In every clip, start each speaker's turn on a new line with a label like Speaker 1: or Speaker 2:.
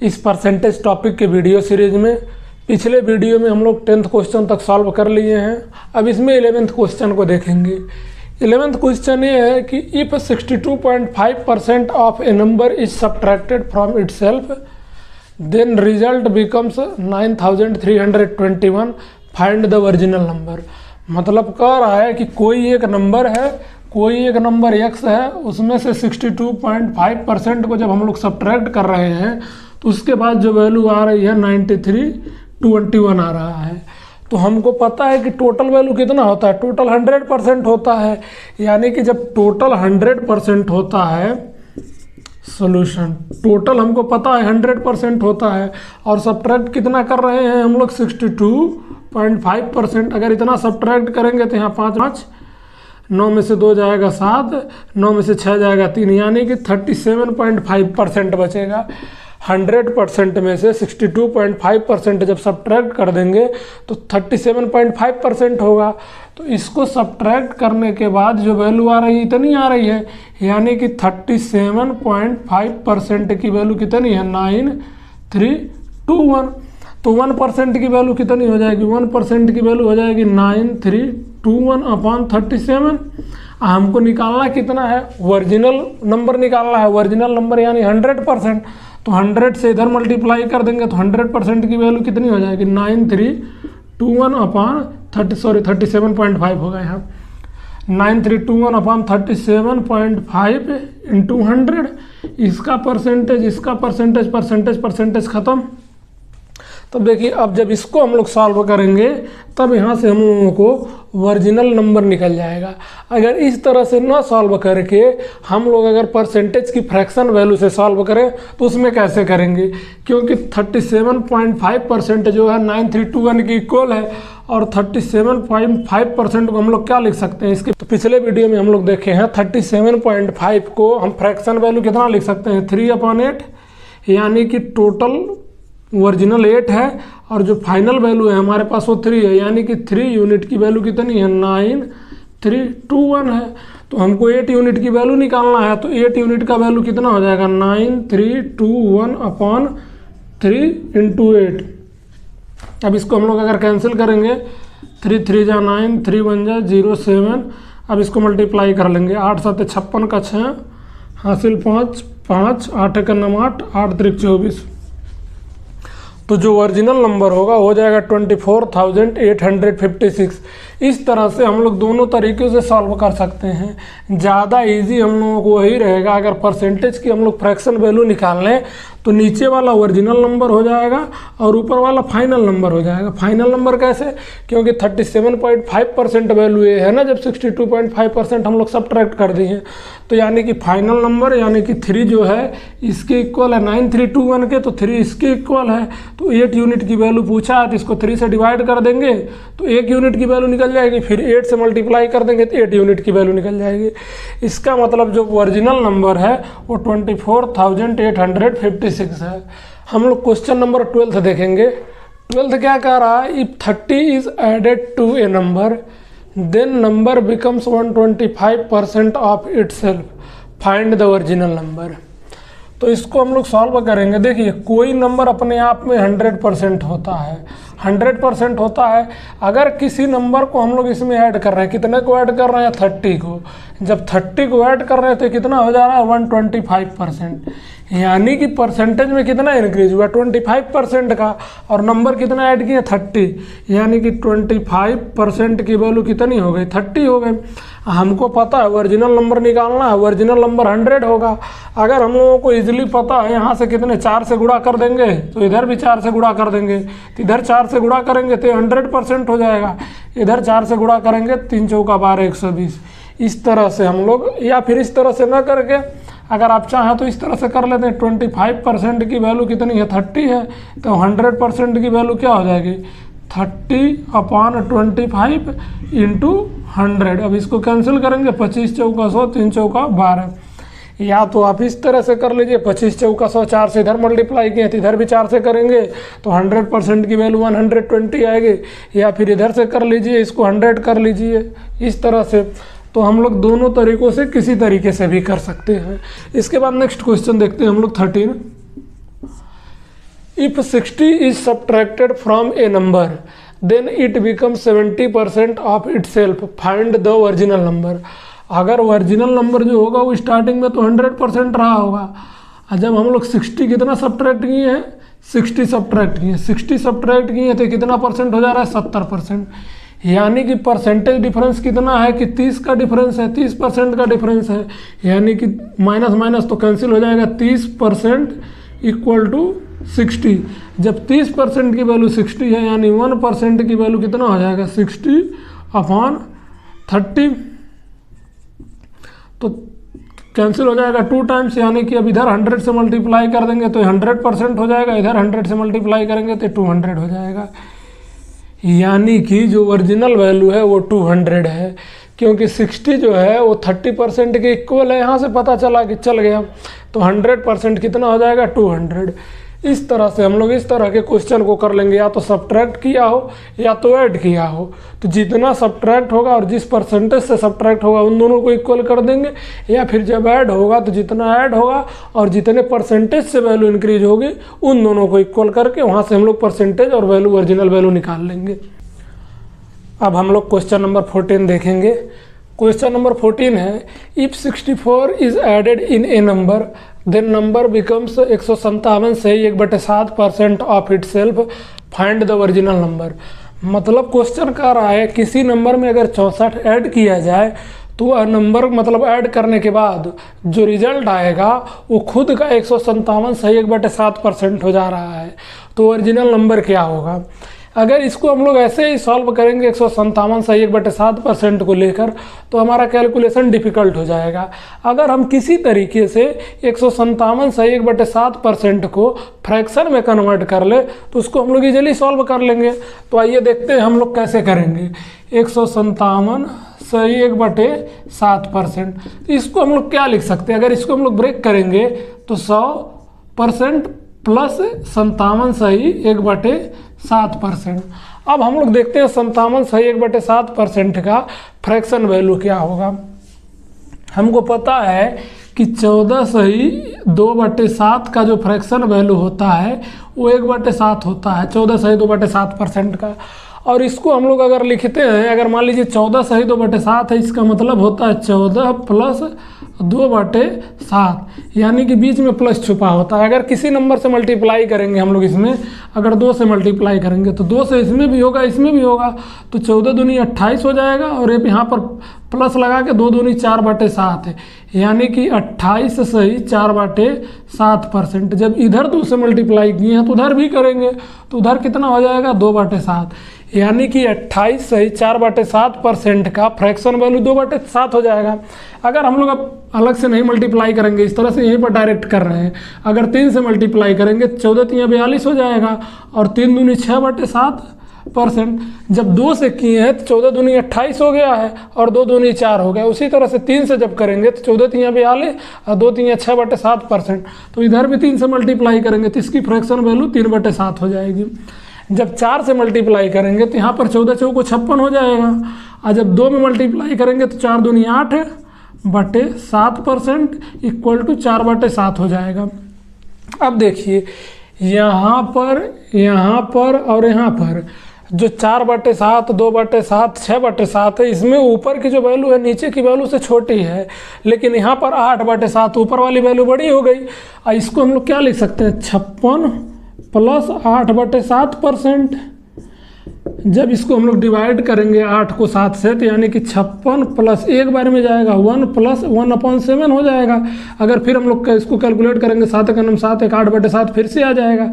Speaker 1: इस percentage topic के video series में। पिछले वीडियो में हम लोग 10th क्वेश्चन तक सॉल्व कर लिए हैं। अब इसमें 11th क्वेश्चन को देखेंगे। 11th क्वेश्चन ये है कि if 62.5% of a number is subtracted from itself then result becomes 9321, find the original number. मतलब कह रहा है कि कोई एक नंबर x है, उसमें से 62.5% को जब हम लोग सब्ट्रैक्ट कर रहे हैं तो उसके बाद जो वैल्यू आ रही है 9321 आ रहा है। तो हमको पता है कि टोटल वैल्यू कितना होता है, टोटल 100% होता है। यानी कि जब टोटल 100% होता है, सॉल्यूशन टोटल हमको पता है 100% होता है और सब्ट्रैक्ट कितना कर रहे हैं हम लोग 62.5%। अगर इतना सब्ट्रैक्ट करेंगे तो यहाँ 5 9 में से 2 जाएगा 7, 9 में से 6 जाएगा 3, यानी कि 37.5% बचेगा। 100% में से 62.5% जब सब्ट्रैक्ट कर देंगे तो 37.5% होगा। तो इसको सब्ट्रैक्ट करने के बाद जो वैल्यू आ रही है इतनी आ रही है, यानी कि 37.5% की वैल्यू कितनी है 9321। तो 1% की वैल्यू कितनी हो जाएगी, 1% की वैल्यू हो जाएगी 9321/37। हमको निकालना कितना है, ओरिजिनल नंबर निकालना है। ओरिजिनल नंबर यानी 100%। तो 100 से इधर मल्टीप्लाई कर देंगे तो 100% की वैल्यू कितनी हो जाएगी 9321/37.5 होगा यहाँ। 9321/37.5 इंटू 100। इसका परसेंटेज खत्म। तब देखिए, अब जब इसको हम लोग सॉल्व करेंगे तब यहाँ से हम लोगों को ओरिजिनल नंबर निकल जाएगा। अगर इस तरह से ना सॉल्व करके हम लोग अगर परसेंटेज की फ्रैक्शन वैल्यू से सॉल्व करें तो उसमें कैसे करेंगे, क्योंकि 37.5% जो है 9321 की इक्वल है और 37.5% को हम लोग क्या लिख सकते हैं इसके। तो पिछले वीडियो में हम लोग देखे हैं 37.5 को हम फ्रैक्शन वैल्यू कितना लिख सकते हैं 3/8, यानी कि टोटल ओरिजिनल 8 है और जो फाइनल वैल्यू है हमारे पास वो 3 है, यानी कि 3 यूनिट की वैल्यू कितनी है 9321 है। तो हमको 8 यूनिट की वैल्यू निकालना है। तो 8 यूनिट का वैल्यू कितना हो जाएगा 9321/3 इंटू 8। अब इसको हम लोग अगर कैंसिल करेंगे 3 3 जा 9, 3 1 जा 0 7। अब इसको मल्टीप्लाई कर लेंगे, 8 7 56 का 6 हासिल 5 5 8 का 9 8 8 3 24। तो जो ओरिजिनल नंबर होगा हो जाएगा 24,856। इस तरह से हम लोग दोनों तरीक़े से सॉल्व कर सकते हैं। ज़्यादा इजी हम लोगों को वही रहेगा, अगर परसेंटेज की हम लोग फ्रैक्शन वैल्यू निकाल लें तो नीचे वाला ओरिजिनल नंबर हो जाएगा और ऊपर वाला फाइनल नंबर हो जाएगा। फाइनल नंबर कैसे, क्योंकि 37.5% वैल्यू ये है ना, जब 62.5% हम लोग सब्ट्रैक्ट कर दिए, तो यानी कि फाइनल नंबर यानी कि 3 जो है इसके इक्वल है 9321 के, तो 3 इसके इक्वल है। तो 8 यूनिट की वैल्यू पूछा है तो इसको 3 से डिवाइड कर देंगे तो 1 यूनिट की वैल्यू निकल जाएगी, फिर 8 से मल्टीप्लाई कर देंगे तो 8 यूनिट की वैल्यू निकल जाएगी। इसका मतलब जो ओरिजिनल नंबर है वो 24,856 है। हम लोग क्वेश्चन नंबर 12 देखेंगे। 12 क्या कह रहा है, if 30 is added to a number then number becomes 125% of itself, find the original number. तो इसको हम लोग सॉल्व करेंगे। देखिए, कोई नंबर अपने आप में 100% होता है, 100% होता है। अगर किसी नंबर को हम लोग इसमें ऐड कर रहे हैं, कितने को ऐड कर रहे हैं 30 को, जब 30 को ऐड कर रहे हैं तो कितना हो जा रहा है 125%, यानी कि परसेंटेज में कितना इंक्रीज हुआ 25% का, और नंबर कितना ऐड किया 30, यानी कि 25% की वैल्यू कितनी हो गई 30 हो गई। हमको पता है ओरिजिनल नंबर निकालना है, ओरिजिनल नंबर 100 होगा। अगर हम लोगों को इजीली पता है यहाँ से कितने 4 से गुणा कर देंगे तो इधर भी 4 से गुणा कर देंगे, तो इधर 4 से गुणा करेंगे तो 100% हो जाएगा। इधर 4 से गुणा करेंगे 3 चौका 12 120। इस तरह से हम लोग, या फिर इस तरह से ना करके अगर आप चाहें तो इस तरह से कर लेते हैं। 25% की वैल्यू कितनी है 30 है, तो 100% की वैल्यू क्या हो जाएगी 30/25 इंटू 100। अब इसको कैंसिल करेंगे, 25 चौका 100 3 चौका 12। या तो आप इस तरह से कर लीजिए, 25 चौका 100, 4 से इधर मल्टीप्लाई किए तो इधर भी 4 से करेंगे तो 100% की वैल्यू 120 आएगी। या फिर इधर से कर लीजिए, इसको 100 कर लीजिए, इस तरह से। तो हम लोग दोनों तरीक़ों से किसी तरीके से भी कर सकते हैं। इसके बाद नेक्स्ट क्वेश्चन देखते हैं हम लोग 13। If 60 is subtracted from a number then it become 70% of itself, find the original number. अगर ओरिजिनल नंबर जो होगा वो स्टार्टिंग में तो 100% रहा होगा, और जब हम लोग 60 कितना सब्ट्रैक्ट किए हैं, 60 सब्ट्रैक्ट किए, 60 सब्ट्रैक्ट किए तो कितना परसेंट हो जा रहा है, 70%। यानी कि परसेंटेज डिफरेंस कितना है कि 30 का डिफरेंस है, 30% का डिफरेंस है, यानी कि माइनस माइनस तो कैंसिल हो जाएगा, 30% इक्वल टू 60। जब 30% की वैल्यू 60 है यानी 1% की वैल्यू कितना हो जाएगा, 60/30, तो कैंसिल हो जाएगा 2 टाइम्स, यानी कि अब इधर 100 से मल्टीप्लाई कर देंगे तो 100% हो जाएगा, इधर 100 से मल्टीप्लाई करेंगे तो 200 हो जाएगा। यानी कि जो ओरिजिनल वैल्यू है वो 200 है, क्योंकि 60 जो है वो 30% के इक्वल है, यहाँ से पता चला कि चल गया, तो 100% कितना हो जाएगा, 200। इस तरह से हम लोग इस तरह के क्वेश्चन को कर लेंगे, या तो सब्ट्रैक्ट किया हो या तो ऐड किया हो, तो जितना सब्ट्रैक्ट होगा और जिस परसेंटेज से सब्ट्रैक्ट होगा उन दोनों को इक्वल कर देंगे, या फिर जब ऐड होगा तो जितना ऐड होगा और जितने परसेंटेज से वैल्यू इंक्रीज होगी उन दोनों को इक्वल करके वहाँ से हम लोग परसेंटेज और वैल्यू ओरिजिनल वैल्यू निकाल लेंगे। अब हम लोग क्वेश्चन नंबर 14 देखेंगे। क्वेश्चन नंबर 14 है, if 64 is added in a number then number becomes 157 से 1/7% of itself, find the original number. मतलब क्वेश्चन कह रहा है किसी नंबर में अगर 64 ऐड किया जाए तो वह नंबर मतलब ऐड करने के बाद जो रिजल्ट आएगा वो खुद का 157 से 1/7% हो जा रहा है, तो ओरिजिनल नंबर क्या होगा। अगर इसको हम लोग ऐसे ही सॉल्व करेंगे 157 से 1/7% को लेकर तो हमारा कैलकुलेशन डिफ़िकल्ट हो जाएगा। अगर हम किसी तरीके से 157 से 1/7% को फ्रैक्शन में कन्वर्ट कर ले तो उसको हम लोग इजीली सॉल्व कर लेंगे। तो आइए देखते हैं हम लोग कैसे करेंगे। 157 से 1/7%, इसको हम लोग क्या लिख सकते हैं, अगर इसको हम लोग ब्रेक करेंगे तो 100% प्लस 57 सही 1/7%। अब हम लोग देखते हैं 57 सही 1/7% का फ्रैक्शन वैल्यू क्या होगा। हमको पता है कि 14 सही 2/7 का जो फ्रैक्शन वैल्यू होता है वो 1/7 होता है, 14 सही 2/7% का। और इसको हम लोग अगर लिखते हैं, अगर मान लीजिए 14 सही 2/7 है, इसका मतलब होता है 14 प्लस 2/7, यानी कि बीच में प्लस छुपा होता है। अगर किसी नंबर से मल्टीप्लाई करेंगे हम लोग इसमें, अगर 2 से मल्टीप्लाई करेंगे तो 2 से इसमें भी होगा इसमें भी होगा, तो 14 दूनी 28 हो जाएगा, और ये यहाँ पर प्लस लगा के 2 दूनी 4/7 है, यानी कि 28 सही 4/7%। जब इधर 2 से मल्टीप्लाई किए हैं तो उधर भी करेंगे तो उधर कितना हो जाएगा 2/7, यानी कि 28 सही 4/7% का फ्रैक्शन वैल्यू 2/7 हो जाएगा। अगर हम लोग अब अलग से नहीं मल्टीप्लाई करेंगे, इस तरह से यहीं पर डायरेक्ट कर रहे हैं, अगर 3 से मल्टीप्लाई करेंगे 14 3 42 हो जाएगा, और 3 दूनी 6/7%। जब 2 से किए हैं तो 14 दूनी 28 हो गया है और 2 दूनी 4 हो गया। उसी तरह से 3 से जब करेंगे तो 14 3 42 और 2 3 6/7%, तो इधर भी 3 से मल्टीप्लाई करेंगे तो इसकी फ्रैक्शन वैल्यू 3/7 हो जाएगी। जब 4 से मल्टीप्लाई करेंगे तो यहाँ पर 14 चौको 56 हो जाएगा, और जब 2 में मल्टीप्लाई करेंगे तो 4 दूनी 8/7% इक्वल टू 4/7 हो जाएगा। अब देखिए यहाँ पर और यहाँ पर जो 4/7, 2/7, 6/7 है, इसमें ऊपर की जो वैल्यू है नीचे की वैल्यू से छोटी है, लेकिन यहाँ पर 8/7 ऊपर वाली वैल्यू बड़ी हो गई। और इसको हम लोग क्या लिख सकते हैं, 56 प्लस 8/7%। जब इसको हम लोग डिवाइड करेंगे 8 को 7 से तो यानी कि 56 प्लस एक बार में जाएगा 1 प्लस 1/7 हो जाएगा। अगर फिर हम लोग इसको कैलकुलेट करेंगे 7 का नाम 7 8/7 फिर से आ जाएगा।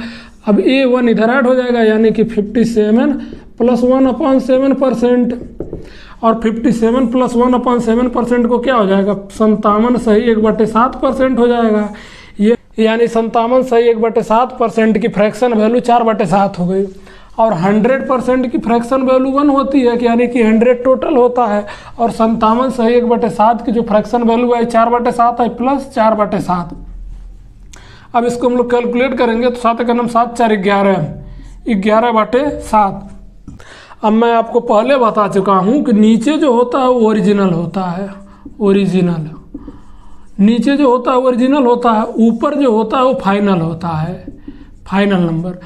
Speaker 1: अब ये 1 इधर ऐड हो जाएगा, यानी कि 57 प्लस 1/7%, और 57 प्लस 1/7% को क्या हो जाएगा, 57 सही 1/7% हो जाएगा। ये यानी 57 सही 1/7% की फ्रैक्शन वैल्यू 4/7 हो गई। और 100% की फ्रैक्शन वैल्यू 1 होती है, यानी कि 100 टोटल होता है, और 57 सही 1/7 की जो फ्रैक्शन वैल्यू है 4/7 है प्लस 4/7। अब इसको हम लोग कैलकुलेट करेंगे तो 7 का नाम 7 4 11 11/7। अब मैं आपको पहले बता चुका हूँ कि नीचे जो होता है वो ओरिजिनल होता है, ओरिजिनल नीचे जो होता है ओरिजिनल होता है, ऊपर जो होता है वो फाइनल होता है। Final number.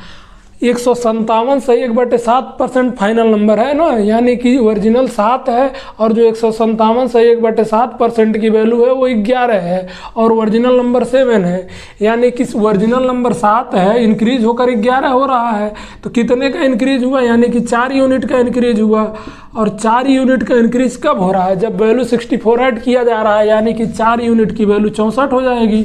Speaker 1: 157 सही 1/7% फाइनल नंबर है ना, यानी कि ओरिजिनल 7 है और जो 157 सही 1/7% की वैल्यू है वो 11 है और ओरिजिनल नंबर 7 है, यानी कि ओरिजिनल नंबर 7 है इंक्रीज होकर 11 हो रहा है। तो कितने का इंक्रीज हुआ, यानी कि 4 यूनिट का इंक्रीज हुआ। और 4 यूनिट का इंक्रीज कब हो रहा है, जब वैल्यू 64 ऐड किया जा रहा है, यानी कि 4 यूनिट की वैल्यू 64 हो जाएगी।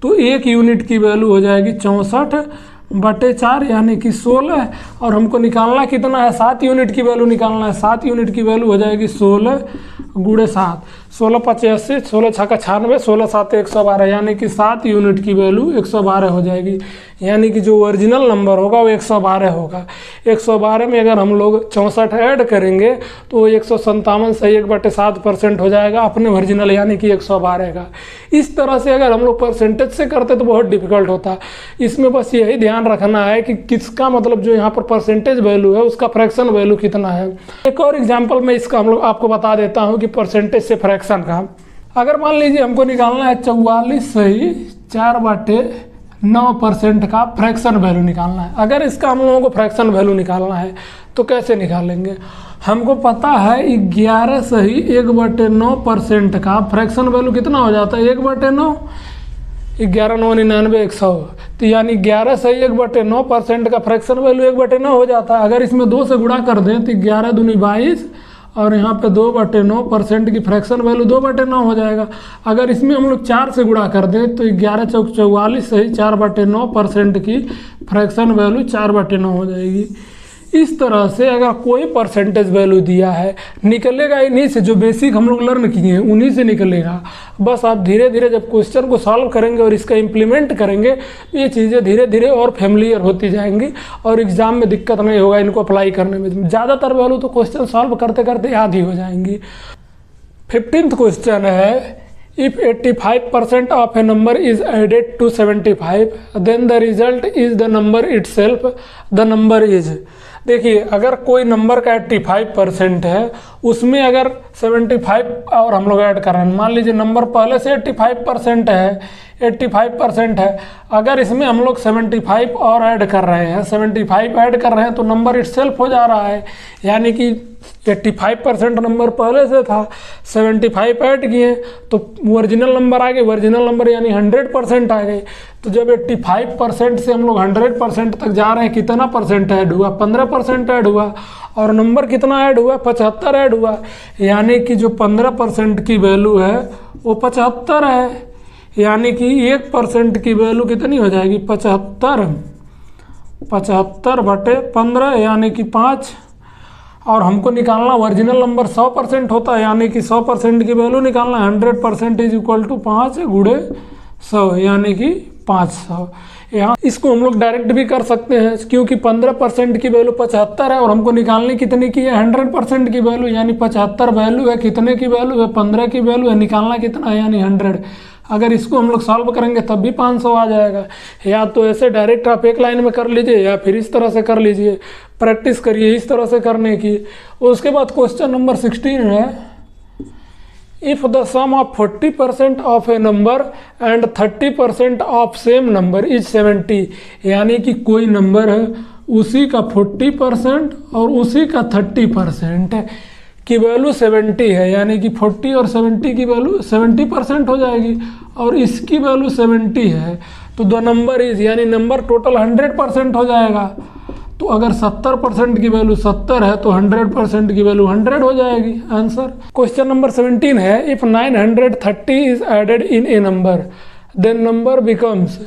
Speaker 1: तो 1 यूनिट की वैल्यू हो जाएगी 64/4 यानी कि 16। और हमको निकालना कितना है, 7 यूनिट की वैल्यू निकालना है। 7 यूनिट की वैल्यू हो जाएगी 16 × 7, 16 × 5 = 80, 16 × 6 = 96, 16 × 7 = 112, यानी कि 7 यूनिट की वैल्यू 112 हो जाएगी। यानी कि जो ओरिजिनल नंबर होगा वो 112 होगा। 112 में अगर हम लोग 64 ऐड करेंगे तो 157 सही 1/7% हो जाएगा अपने ओरिजिनल, यानी कि 112 का। इस तरह से अगर हम लोग परसेंटेज से करते तो बहुत डिफिकल्ट होता। इसमें बस यही ध्यान रखना है कि किसका मतलब जो यहाँ पर परसेंटेज वैल्यू है उसका फ्रैक्शन वैल्यू कितना है। एक और एग्जाम्पल मैं इसका हम लोग आपको बता देता हूँ कि परसेंटेज से फ्रैक्शन का। अगर मान लीजिए हमको निकालना है 44 सही 4/9% का फ्रैक्शन वैल्यू निकालना है। अगर इसका हम लोगों को फ्रैक्शन वैल्यू निकालना है तो कैसे निकालेंगे, हमको पता है 11 सही 1/9% का फ्रैक्शन वैल्यू कितना हो जाता है, 1/9, 11 9 99 100। तो यानी 11 सही 1/9% का फ्रैक्शन वैल्यू 1/9 हो जाता है। अगर इसमें 2 से गुणा कर दें तो 11 दूनी 22 और यहाँ पे 2/9% की फ्रैक्शन वैल्यू 2/9 हो जाएगा। अगर इसमें हम लोग 4 से गुणा कर दें तो 11 चौक 44 सही 4/9% की फ्रैक्शन वैल्यू 4/9 हो जाएगी। इस तरह से अगर कोई परसेंटेज वैल्यू दिया है निकलेगा इन्हीं से, जो बेसिक हम लोग लर्न किए हैं उन्हीं से निकलेगा। बस आप धीरे धीरे जब क्वेश्चन को सॉल्व करेंगे और इसका इम्प्लीमेंट करेंगे तो ये चीज़ें धीरे धीरे और फैमिलियर होती जाएंगी और एग्ज़ाम में दिक्कत नहीं होगा इनको अप्लाई करने में। ज़्यादातर वैल्यू तो क्वेश्चन सॉल्व करते करते याद ही हो जाएंगी। 15th क्वेश्चन है, if 85% of a number is added to 75 then the result is the number itself, the number is। देखिए अगर कोई नंबर का 85% है उसमें अगर 75 और हम लोग ऐड कर रहे हैं, मान लीजिए नंबर पहले से 85% है, 85% है, अगर इसमें हम लोग 75 और ऐड कर रहे हैं, 75 ऐड कर रहे हैं तो नंबर इटसेल्फ हो जा रहा है। यानी कि 85% नंबर पहले से था, 75 ऐड किए तो ओरिजिनल नंबर आ गए, ओरिजिनल नंबर यानी 100% आ गए। तो जब 85% से हम लोग 100% तक जा रहे हैं, कितना परसेंट ऐड हुआ, 15% ऐड हुआ। और नंबर कितना ऐड हुआ, 75 ऐड हुआ। यानी कि जो 15% की वैल्यू है वो 75 है। यानी कि 1% की वैल्यू कितनी हो जाएगी, 75/15 यानी कि 5। और हमको निकालना ओरिजिनल नंबर 100% होता है, यानी कि 100% की वैल्यू निकालना 100% = 5 × 100 यानी कि 500। यहाँ इसको हम लोग डायरेक्ट भी कर सकते हैं क्योंकि 15% की वैल्यू 75 है और हमको निकालनी कितनी की है, 100% की वैल्यू। यानी 75 वैल्यू है, कितने की वैल्यू है, 15 की वैल्यू है, निकालना कितना है यानी 100। अगर इसको हम लोग सॉल्व करेंगे तब भी 500 आ जाएगा। या तो ऐसे डायरेक्ट आप एक लाइन में कर लीजिए या फिर इस तरह से कर लीजिए, प्रैक्टिस करिए इस तरह से करने की। उसके बाद क्वेश्चन नंबर 16 है, if the sum of 40% of a number and 30% of same number is 70। यानी कि कोई नंबर है उसी का 40% और उसी का 30% की वैल्यू 70 है, यानी कि 40 और 70 की वैल्यू 70% हो जाएगी और इसकी वैल्यू 70 है। तो द नंबर इज, यानी नंबर टोटल 100% हो जाएगा। तो अगर 70% की वैल्यू 70 है तो 100% की वैल्यू 100 हो जाएगी आंसर। क्वेश्चन नंबर 17 है, if 930 is added in a number then number becomes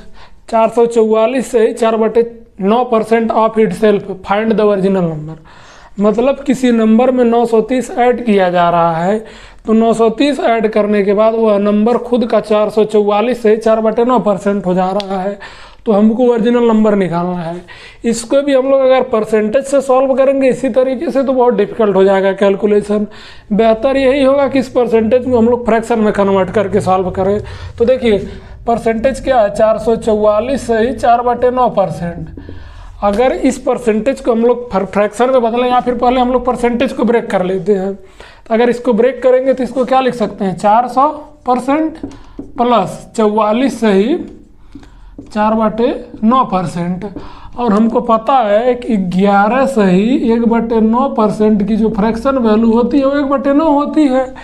Speaker 1: 444 से 4/9% of itself, find the original number. मतलब किसी नंबर में 930 ऐड किया जा रहा है तो 930 ऐड करने के बाद वह नंबर खुद का 444 से 4/9% हो जा रहा है। तो हमको ओरिजिनल नंबर निकालना है। इसको भी हम लोग अगर परसेंटेज से सॉल्व करेंगे इसी तरीके से तो बहुत डिफिकल्ट हो जाएगा कैलकुलेशन। बेहतर यही होगा कि इस परसेंटेज को हम लोग फ्रैक्शन में कन्वर्ट करके सॉल्व करें। तो देखिए परसेंटेज क्या है, 444 सही 4/9%। अगर इस परसेंटेज को हम लोग फ्रैक्शन में बदलें या फिर पहले हम लोग परसेंटेज को ब्रेक कर लेते हैं। तो अगर इसको ब्रेक करेंगे तो इसको क्या लिख सकते हैं, 400% प्लस 44 सही 4/9%। और हमको पता है कि 11 सही 1/9% की जो फ्रैक्शन वैल्यू होती है वो 1/9 होती है।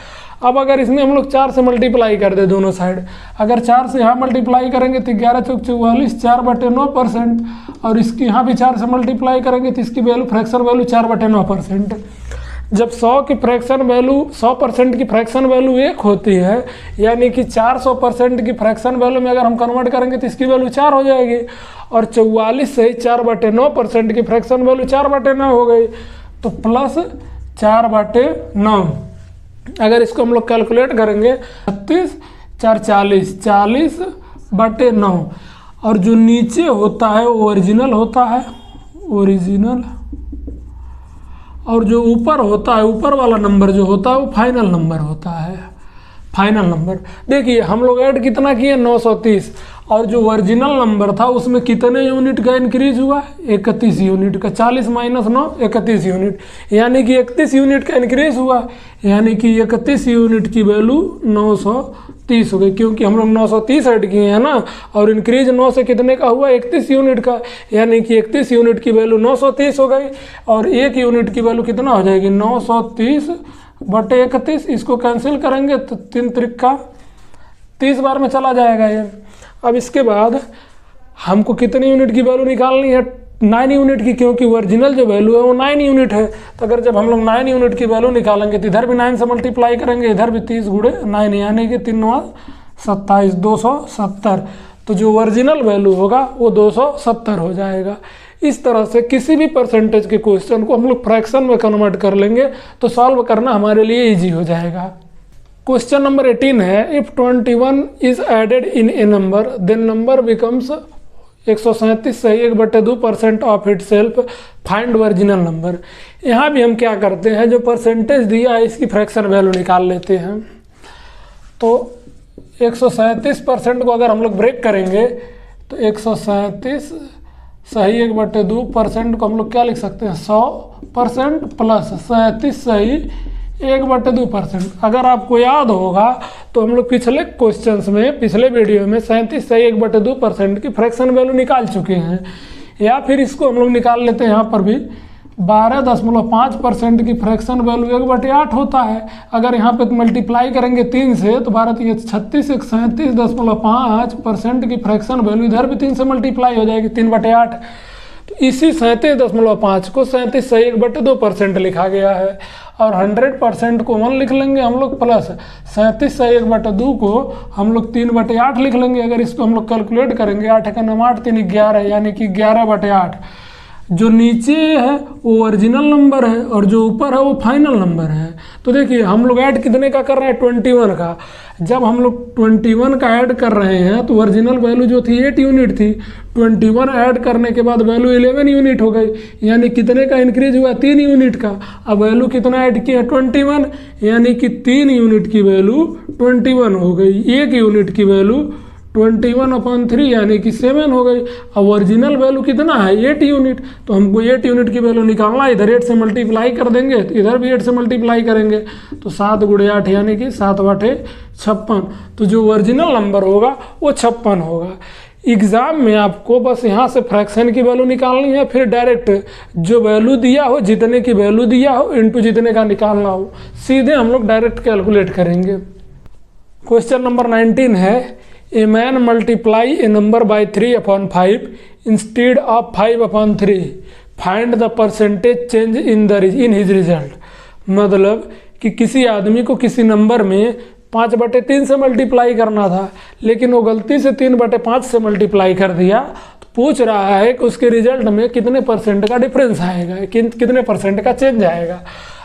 Speaker 1: अब अगर इसमें हम लोग 4 से मल्टीप्लाई कर दे दोनों साइड, अगर 4 से यहाँ मल्टीप्लाई करेंगे तो 11 चौक 44 4/9%, और इसकी यहाँ भी 4 से मल्टीप्लाई करेंगे तो इसकी वैल्यू फ्रैक्शन वैल्यू 4/9%। जब 100 की फ्रैक्शन वैल्यू 100% की फ्रैक्शन वैल्यू 1 होती है, यानी कि 400% की फ्रैक्शन वैल्यू में अगर हम कन्वर्ट करेंगे तो इसकी वैल्यू 4 हो जाएगी। और 44 से 4/9% की फ्रैक्शन वैल्यू 4/9 हो गई, तो प्लस 4/9। अगर इसको हम लोग कैलकुलेट करेंगे 36 4 40 40/9। और जो नीचे होता है वो ओरिजिनल होता है, ओरिजिनल, और जो ऊपर होता है, ऊपर वाला नंबर जो होता है वो फाइनल नंबर होता है, फाइनल नंबर। देखिए हम लोग ऐड कितना किए 930, और जो ओरिजिनल नंबर था उसमें कितने यूनिट का इंक्रीज हुआ 31 यूनिट का, 40 - 9 31 यूनिट, यानी कि 31 यूनिट का इंक्रीज हुआ, यानी कि 31 यूनिट की वैल्यू 930 हो गई, क्योंकि हम लोग 930 ऐड किए हैं ना, और इंक्रीज 9 से कितने का हुआ 31 यूनिट का, यानी कि 31 यूनिट की वैल्यू 930 हो गई। और 1 यूनिट की वैल्यू कितना हो जाएगी 930/31। इसको कैंसिल करेंगे तो 3 त्रिक 30 बार में चला जाएगा ये। अब इसके बाद हमको कितनी यूनिट की वैल्यू निकालनी है 9 यूनिट की, क्योंकि ओरिजिनल जो वैल्यू है वो 9 यूनिट है। तो अगर जब हम लोग 9 यूनिट की वैल्यू निकालेंगे तो इधर भी 9 से मल्टीप्लाई करेंगे, इधर भी 30 × 9, यानी कि 3 9 27 270। तो जो ओरिजिनल वैल्यू होगा वो 270 हो जाएगा। इस तरह से किसी भी परसेंटेज के क्वेश्चन को हम लोग फ्रैक्शन में कन्वर्ट कर लेंगे तो सॉल्व करना हमारे लिए ईजी हो जाएगा। क्वेश्चन नंबर 18 है, if 21 is added in a number then number becomes 137 सही 1/2% of itself, find original number. यहाँ भी हम क्या करते हैं, जो परसेंटेज दिया है इसकी फ्रैक्शन वैल्यू निकाल लेते हैं। तो 137% को अगर हम लोग ब्रेक करेंगे तो 137 सही 1/2% को हम लोग क्या लिख सकते हैं 100% प्लस 37 सही 1/2%। अगर आपको याद होगा तो हम लोग पिछले क्वेश्चंस में, पिछले वीडियो में 37 सही 1/2% की फ्रैक्शन वैल्यू निकाल चुके हैं। या फिर इसको हम लोग निकाल लेते हैं, यहाँ पर भी 12.5% की फ्रैक्शन वैल्यू 1/8 होता है। अगर यहाँ पे मल्टीप्लाई करेंगे 3 से तो 12 × 36 37.5% की फ्रैक्शन वैल्यू इधर भी 3 से मल्टीप्लाई हो जाएगी 3/8। तो इसी 37.5 को 37 सही 1/2% लिखा गया है, और 100% को 1 लिख लेंगे हम लोग, प्लस 37 सही 1/2 को हम लोग 3/8 लिख लेंगे। अगर इसको हम लोग कैलकुलेट करेंगे 8 का 9 8 3 11, यानी कि 11/8। जो नीचे है वो ओरिजिनल नंबर है और जो ऊपर है वो फाइनल नंबर है। तो देखिए हम लोग ऐड कितने का कर रहे हैं 21 का। जब हम लोग 21 का ऐड कर रहे हैं तो ओरिजिनल वैल्यू जो थी 8 यूनिट थी, 21 ऐड करने के बाद वैल्यू 11 यूनिट हो गई, यानी कितने का इंक्रीज हुआ 3 यूनिट का। अब वैल्यू कितना ऐड किया 21, यानी कि 3 यूनिट की वैल्यू 21 हो गई, 1 यूनिट की वैल्यू 21/3 यानी कि 7 हो गई। अब ओरिजिनल वैल्यू कितना है 8 यूनिट, तो हमको 8 यूनिट की वैल्यू निकालना है। इधर 8 से मल्टीप्लाई कर देंगे तो इधर भी 8 से मल्टीप्लाई करेंगे, तो 7 × 8 यानी कि 7/56। तो जो ओरिजिनल नंबर होगा वो 56 होगा। एग्ज़ाम में आपको बस यहाँ से फ्रैक्शन की वैल्यू निकालनी है, फिर डायरेक्ट जो वैल्यू दिया हो, जितने की वैल्यू दिया हो इनटू जितने का निकालना हो, सीधे हम लोग डायरेक्ट कैलकुलेट करेंगे। क्वेश्चन नंबर 19 है, a man multiply A number by 3/5 instead of 5/3, find the percentage change in his result. मतलब कि किसी आदमी को किसी नंबर में 5/3 से मल्टीप्लाई करना था, लेकिन वो गलती से 3/5 से मल्टीप्लाई कर दिया। तो पूछ रहा है कि उसके रिजल्ट में कितने % का डिफरेंस आएगा, कितने % का चेंज आएगा।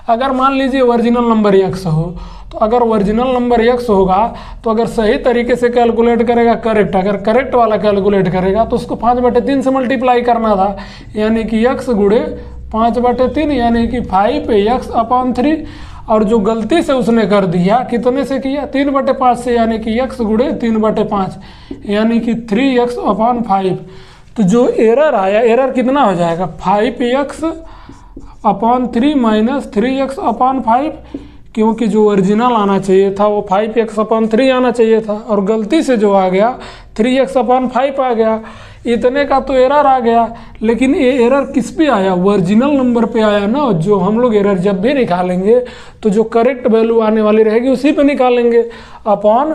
Speaker 1: अगर मान लीजिए ओरिजिनल नंबर x हो, तो अगर ओरिजिनल नंबर x होगा तो अगर सही तरीके से कैलकुलेट करेगा करेक्ट, अगर करेक्ट वाला कैलकुलेट करेगा तो उसको 5/3 से मल्टीप्लाई करना था, यानी कि x × 5/3 यानी कि 5x/3। और जो गलती से उसने कर दिया कितने से किया 3/5 से, यानी कि x × 3/5 यानी कि 3x/5। तो जो एरर आया, एरर कितना हो जाएगा 5x/3 - 3x/5, क्योंकि जो ओरिजिनल आना चाहिए था वो 5x/3 आना चाहिए था, और गलती से जो आ गया 3x/5 आ गया। इतने का तो एरर आ गया, लेकिन ये एरर किस पे आया? ओरिजिनल नंबर पे आया ना। जो हम लोग एरर जब भी निकालेंगे तो जो करेक्ट वैल्यू आने वाली रहेगी उसी पे निकालेंगे, अपॉन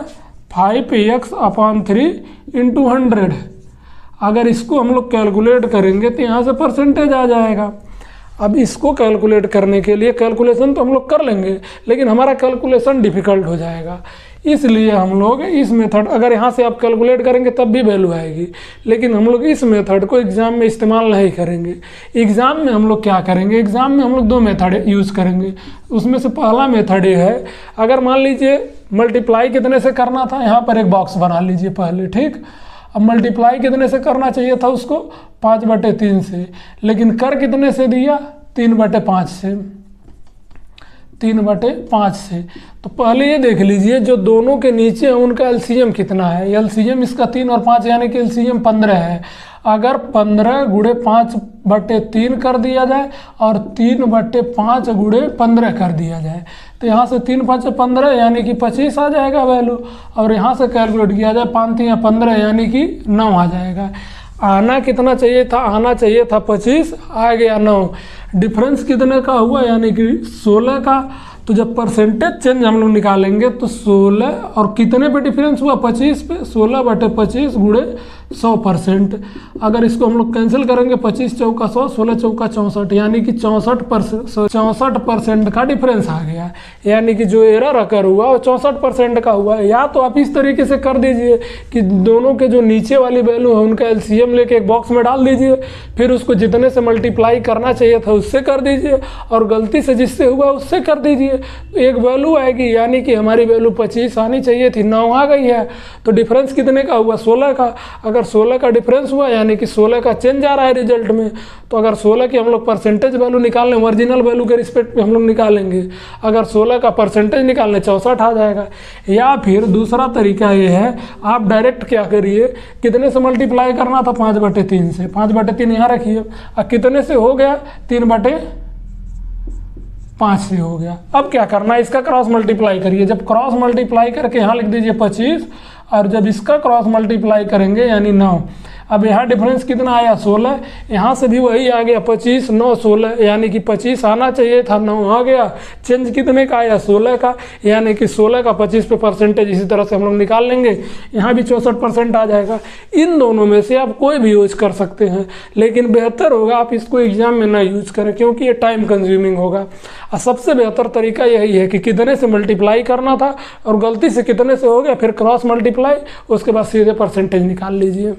Speaker 1: 5x/3 × 100। अगर इसको हम लोग कैलकुलेट करेंगे तो यहाँ से परसेंटेज आ जाएगा। अब इसको कैलकुलेट करने के लिए कैलकुलेशन तो हम लोग कर लेंगे, लेकिन हमारा कैलकुलेशन डिफ़िकल्ट हो जाएगा। इसलिए हम लोग इस मेथड, अगर यहाँ से आप कैलकुलेट करेंगे तब भी वैल्यू आएगी, लेकिन हम लोग इस मेथड को एग्ज़ाम में इस्तेमाल नहीं करेंगे। एग्ज़ाम में हम लोग क्या करेंगे? एग्ज़ाम में हम लोग 2 मेथड यूज़ करेंगे। उसमें से पहला मेथड ये है, अगर मान लीजिए मल्टीप्लाई कितने से करना था, यहाँ पर एक बॉक्स बना लीजिए पहले, ठीक। अब मल्टीप्लाई कितने से करना चाहिए था उसको? 5/3 से, लेकिन कर कितने से दिया? 3/5 से, 3/5 से। तो पहले ये देख लीजिए जो दोनों के नीचे है उनका एलसीएम कितना है। एलसीएम इसका 3 और 5 यानी कि एलसीएम 15 है। अगर 15 × 5/3 कर दिया जाए और 3/5 × 15 कर दिया जाए तो यहाँ से 3 × 5 = 15 यानी कि 25 आ जाएगा वैल्यू। और यहाँ से कैलकुलेट किया जाए 5 × 3 = 15 यानी कि 9 आ जाएगा। आना कितना चाहिए था? आना चाहिए था 25, आ गया 9। डिफरेंस कितने का हुआ? यानी कि 16 का। तो जब परसेंटेज चेंज हम लोग निकालेंगे तो 16 और कितने पे डिफरेंस हुआ? 25 पे। 16/25 × 100%। अगर इसको हम लोग कैंसिल करेंगे, 25 चौका 100, 16 चौका 64, यानी कि 64% का डिफरेंस आ गया। यानी कि जो एरर अकर हुआ वो 64% का हुआ। या तो आप इस तरीके से कर दीजिए कि दोनों के जो नीचे वाली वैल्यू है उनका एलसीएम लेके एक बॉक्स में डाल दीजिए, फिर उसको जितने से मल्टीप्लाई करना चाहिए था उससे कर दीजिए, और गलती से जिससे हुआ उससे कर दीजिए। एक वैल्यू आएगी, यानी कि हमारी वैल्यू 25 आनी चाहिए थी, 9 आ गई है। तो डिफरेंस कितने का हुआ? 16 का। अगर 16 का डिफरेंस हुआ यानी कि 16 का चेंज आ रहा है रिजल्ट में। तो अगर 16 की हम लोग परसेंटेज वैल्यू निकाल लें, ओरिजिनल वैल्यू के रिस्पेक्ट पे हम लोग निकालेंगे, अगर 16 का परसेंटेज निकाल लें 64 आ जाएगा। या फिर दूसरा तरीका ये है, आप डायरेक्ट क्या करिए, कितने से मल्टीप्लाई करना था? 5/3 से। 5/3 यहाँ रखिए, और कितने से हो गया? 3/5 से हो गया। अब क्या करना है? इसका क्रॉस मल्टीप्लाई करिए। जब क्रॉस मल्टीप्लाई करके यहाँ लिख दीजिए 25, और जब इसका क्रॉस मल्टीप्लाई करेंगे यानी 9। अब यहाँ डिफरेंस कितना आया? 16। यहाँ से भी वही आ गया 25, 9, 16, यानी कि 25 आना चाहिए था, 9 आ गया। चेंज कितने का आया? 16 का, यानी कि 16 का 25 पे परसेंटेज इसी तरह से हम लोग निकाल लेंगे। यहाँ भी 64% आ जाएगा। इन दोनों में से आप कोई भी यूज कर सकते हैं, लेकिन बेहतर होगा आप इसको एग्जाम में ना यूज करें, क्योंकि ये टाइम कंज्यूमिंग होगा। और सबसे बेहतर तरीका यही है कि कितने से मल्टीप्लाई करना था और गलती से कितने से हो गया, फिर क्रॉस मल्टीप्लाई, उसके बाद सीधे परसेंटेज निकाल लीजिए।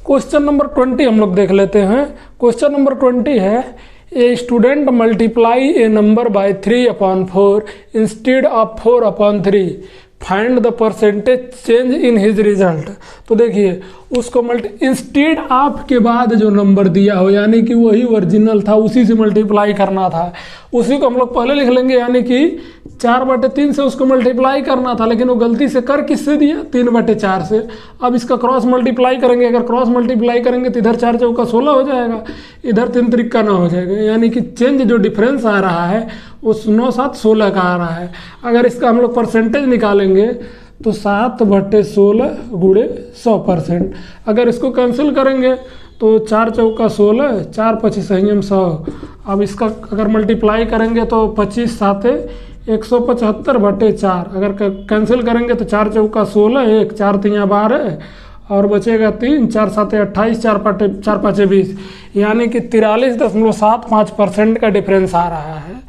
Speaker 1: क्वेश्चन नंबर 20 हम लोग देख लेते हैं। क्वेश्चन नंबर 20 है, a student multiply A number by 3/4 instead of 4/3, find the percentage change in his result. तो देखिए उसको इंस्टेड ऑफ के बाद जो नंबर दिया हो, यानी कि वही ओरिजिनल था, उसी से मल्टीप्लाई करना था, उसी को हम लोग पहले लिख लेंगे, यानी कि 4/3 से उसको मल्टीप्लाई करना था, लेकिन वो गलती से कर किससे दिया? 3/4 से। अब इसका क्रॉस मल्टीप्लाई करेंगे। अगर क्रॉस मल्टीप्लाई करेंगे तो इधर 4 चौका 16 हो जाएगा, इधर 3 त्रिका 9 हो जाएगा, यानी कि चेंज जो डिफरेंस आ रहा है वो 9, 7, 16 का आ रहा है। अगर इसका हम लोग परसेंटेज निकालेंगे तो 7/16 × 100%। अगर इसको कैंसिल करेंगे तो 4 चौका 16, 4 25 100। अब इसका अगर मल्टीप्लाई करेंगे तो 25 7 175/4। अगर कैंसिल करेंगे तो 4 चौका 16, 1 4 3 12 और बचेगा 3, 4 7 28, 4 5 20, यानी कि 43.75% का डिफरेंस आ रहा है।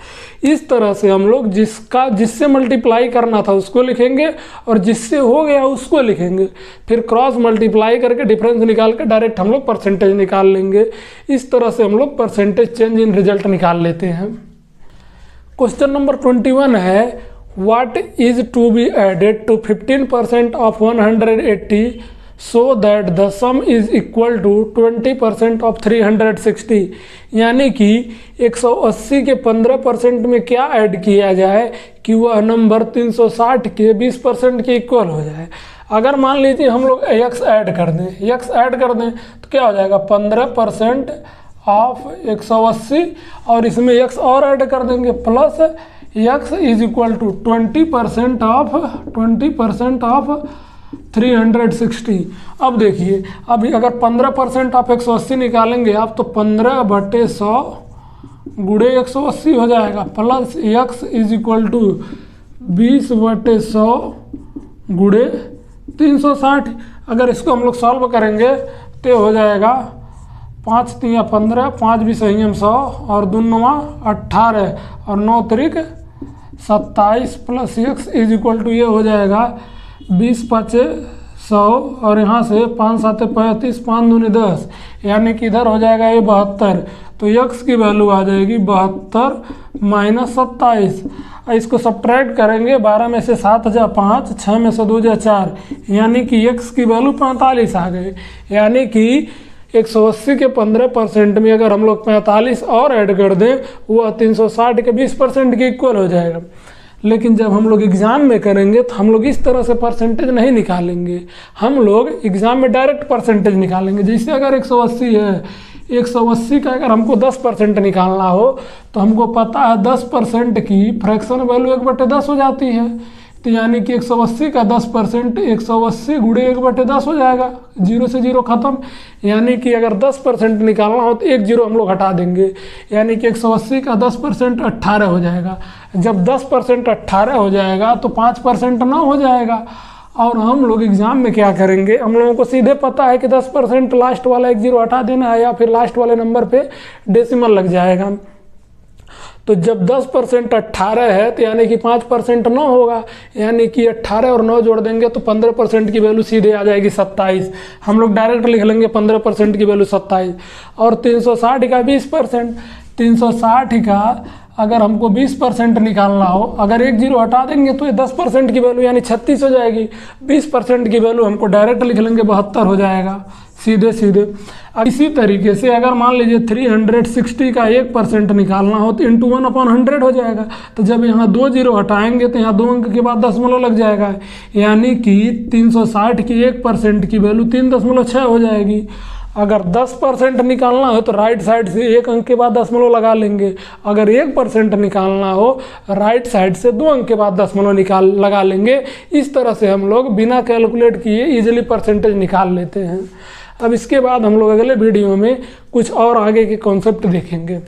Speaker 1: इस तरह से हम लोग जिससे मल्टीप्लाई करना था उसको लिखेंगे और जिससे हो गया उसको लिखेंगे, फिर क्रॉस मल्टीप्लाई करके डिफरेंस निकाल के डायरेक्ट हम लोग परसेंटेज निकाल लेंगे। इस तरह से हम लोग परसेंटेज चेंज इन रिजल्ट निकाल लेते हैं। क्वेश्चन नंबर 21 है, what is to be added to 15% of 180 so that the sum is equal to 20% of 360। यानी कि 180 के 15% में क्या ऐड किया जाए कि वह नंबर 360 के 20% के इक्वल हो जाए। अगर मान लीजिए हम लोग x ऐड कर दें तो क्या हो जाएगा? 15% ऑफ 180, और इसमें x और ऐड कर देंगे plus x is equal to 20% of 360। अब देखिए, अब अगर 15% ऑफ 180 निकालेंगे आप तो 15/100 गुणे 180 हो जाएगा, plus x is equal to 20/100 गुणे 360। अगर इसको हम लोग सॉल्व करेंगे तो हो जाएगा 5 3 15, 5 भी सही 100 और 2 9 18 और 9 3 27 plus x is equal to ये हो जाएगा 20 5 100 और यहाँ से 5 7 35, 5 दूनी 10, यानी कि इधर हो जाएगा ये 72। तो x की वैल्यू आ जाएगी 72 माइनस 27। इसको सब्ट्रैक्ट करेंगे, 12 में से 7 जा 5, 6 में से 2 जा 4, यानी कि x की वैल्यू 45 आ गई। यानी कि 180 के 15% में अगर हम लोग 45 और ऐड कर दें, वह 360 के 20% के इक्वल हो जाएगा। लेकिन जब हम लोग एग्ज़ाम में करेंगे तो हम लोग इस तरह से परसेंटेज नहीं निकालेंगे, हम लोग एग्ज़ाम में डायरेक्ट परसेंटेज निकालेंगे। जैसे अगर 180 है, 180 का अगर हमको 10% निकालना हो तो हमको पता है 10% की फ्रैक्शन वैल्यू 1/10 हो जाती है। तो यानी कि 180 का 10% 180 गुणे 1/10 हो जाएगा, 0 से 0 खत्म। यानी कि अगर 10% निकालना हो तो 1 0 हम लोग हटा देंगे, यानी कि 180 का 10% 18 हो जाएगा। जब 10% 18 हो जाएगा तो 5% 9 हो जाएगा। और हम लोग एग्ज़ाम में क्या करेंगे, हम लोगों को सीधे पता है कि 10% लास्ट वाला 1 0 हटा देना है या फिर लास्ट वाले नंबर पे डेसिमल लग जाएगा। तो जब 10% 18 है तो यानी कि 5% 9 होगा, यानी कि 18 और 9 जोड़ देंगे तो 15% की वैल्यू सीधे आ जाएगी 27। हम लोग डायरेक्ट लिख लेंगे 15% की वैल्यू 27। और 360 का 20%, 360 का अगर हमको 20% निकालना हो, अगर 1 0 हटा देंगे तो ये 10% की वैल्यू यानी 36 हो जाएगी। 20% की वैल्यू हमको डायरेक्ट लिख लेंगे 72 हो जाएगा सीधे सीधे। अब इसी तरीके से अगर मान लीजिए 360 का 1% निकालना हो तो इंटू 1/100 हो जाएगा। तो जब यहाँ 2 0 हटाएंगे तो यहाँ 2 अंक के बाद दशमलव लग जाएगा, यानी कि 360 की 1% की वैल्यू 3.6 हो जाएगी। अगर 10% निकालना हो तो राइट साइड से 1 अंक के बाद दशमलव लगा लेंगे, अगर 1% निकालना हो राइट साइड से 2 अंक के बाद दशमलव लगा लेंगे। इस तरह से हम लोग बिना कैलकुलेट किए इजीली परसेंटेज निकाल लेते हैं। अब इसके बाद हम लोग अगले वीडियो में कुछ और आगे के कॉन्सेप्ट देखेंगे।